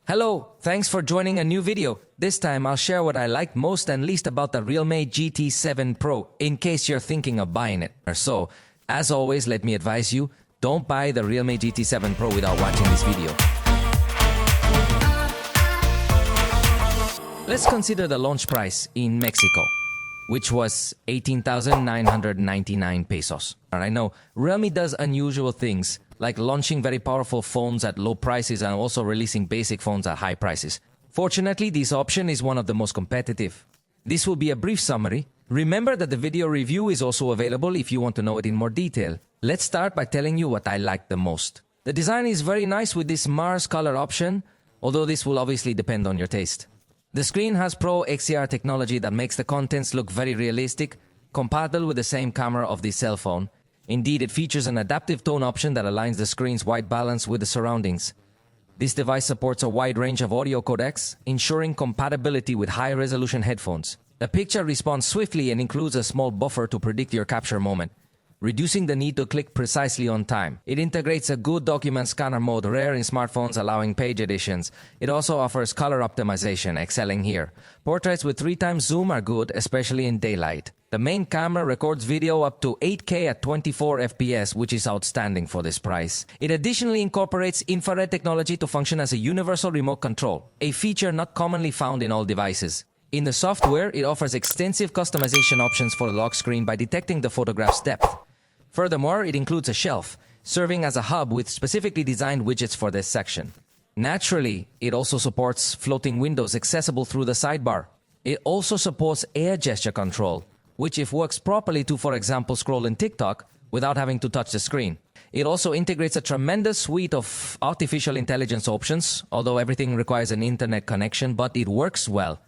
Hello, thanks for joining a new video. This time I'll share what I liked most and least about the realme GT7 Pro in case you're thinking of buying it. So, as always, let me advise you, don't buy the realme GT7 Pro without watching this video. Let's consider the launch price in Mexico, which was 18,999 pesos. And I know Realme does unusual things, like launching very powerful phones at low prices and also releasing basic phones at high prices. Fortunately, this option is one of the most competitive. This will be a brief summary. Remember that the video review is also available if you want to know it in more detail. Let's start by telling you what I liked the most. The design is very nice with this Mars color option, although this will obviously depend on your taste. The screen has Pro XDR technology that makes the contents look very realistic, compatible with the same camera of the cell phone. Indeed, it features an adaptive tone option that aligns the screen's white balance with the surroundings. This device supports a wide range of audio codecs, ensuring compatibility with high-resolution headphones. The picture responds swiftly and includes a small buffer to predict your capture moment, reducing the need to click precisely on time. It integrates a good document scanner mode, rare in smartphones, allowing page editions. It also offers color optimization, excelling here. Portraits with 3x zoom are good, especially in daylight. The main camera records video up to 8K at 24 FPS, which is outstanding for this price. It additionally incorporates infrared technology to function as a universal remote control, a feature not commonly found in all devices. In the software, it offers extensive customization options for the lock screen by detecting the photograph's depth. Furthermore, it includes a shelf, serving as a hub with specifically designed widgets for this section. Naturally, it also supports floating windows accessible through the sidebar. It also supports air gesture control, which if works properly to, for example, scroll in TikTok without having to touch the screen. It also integrates a tremendous suite of artificial intelligence options, although everything requires an internet connection, but it works well.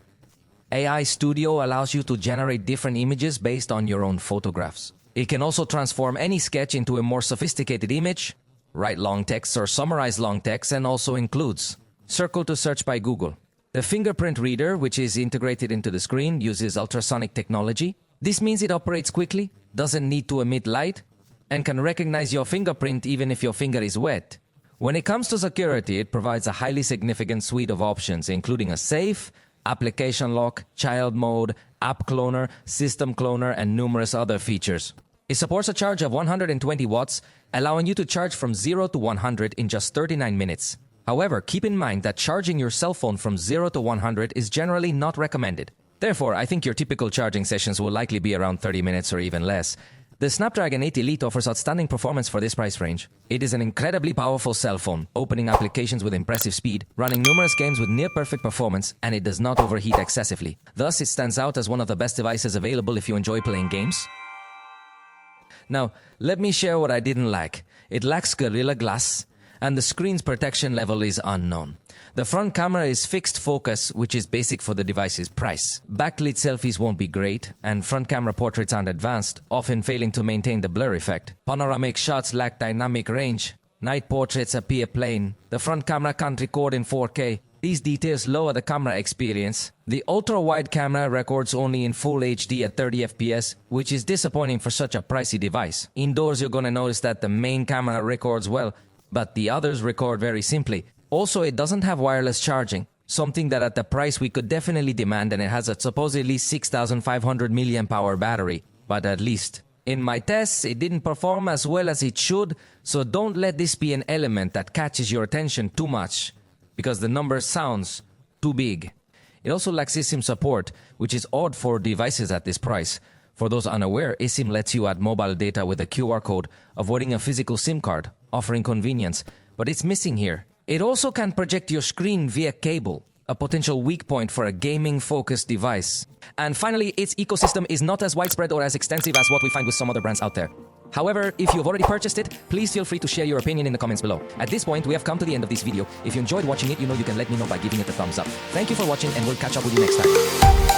AI Studio allows you to generate different images based on your own photographs. It can also transform any sketch into a more sophisticated image, write long text or summarize long text, and also includes Circle to search by Google. The fingerprint reader, which is integrated into the screen, uses ultrasonic technology. This means it operates quickly, doesn't need to emit light, and can recognize your fingerprint even if your finger is wet. When it comes to security, it provides a highly significant suite of options, including a safe, application lock, child mode, app cloner, system cloner, and numerous other features. It supports a charge of 120 watts, allowing you to charge from 0 to 100 in just 39 minutes. However, keep in mind that charging your cell phone from 0 to 100 is generally not recommended. Therefore, I think your typical charging sessions will likely be around 30 minutes or even less. The Snapdragon 8 Elite offers outstanding performance for this price range. It is an incredibly powerful cell phone, opening applications with impressive speed, running numerous games with near-perfect performance, and it does not overheat excessively. Thus, it stands out as one of the best devices available if you enjoy playing games. Now, let me share what I didn't like. It lacks Gorilla Glass, and the screen's protection level is unknown. The front camera is fixed focus, which is basic for the device's price. Backlit selfies won't be great, and front camera portraits aren't advanced, often failing to maintain the blur effect. Panoramic shots lack dynamic range. Night portraits appear plain. The front camera can't record in 4K. These details lower the camera experience. The ultra-wide camera records only in full HD at 30 FPS, which is disappointing for such a pricey device. Indoors, you're gonna notice that the main camera records well, but the others record very simply. Also, it doesn't have wireless charging, something that at the price we could definitely demand, and it has a supposedly 6,500 mAh battery. But at least in my tests, it didn't perform as well as it should, so don't let this be an element that catches your attention too much, because the number sounds too big. It also lacks eSIM support, which is odd for devices at this price. For those unaware, eSIM lets you add mobile data with a QR code, avoiding a physical SIM card, offering convenience, but it's missing here. It also can project your screen via cable, a potential weak point for a gaming-focused device. And finally, its ecosystem is not as widespread or as extensive as what we find with some other brands out there. However, if you've already purchased it, please feel free to share your opinion in the comments below. At this point, we have come to the end of this video. If you enjoyed watching it, you can let me know by giving it a thumbs up. Thank you for watching, and we'll catch up with you next time.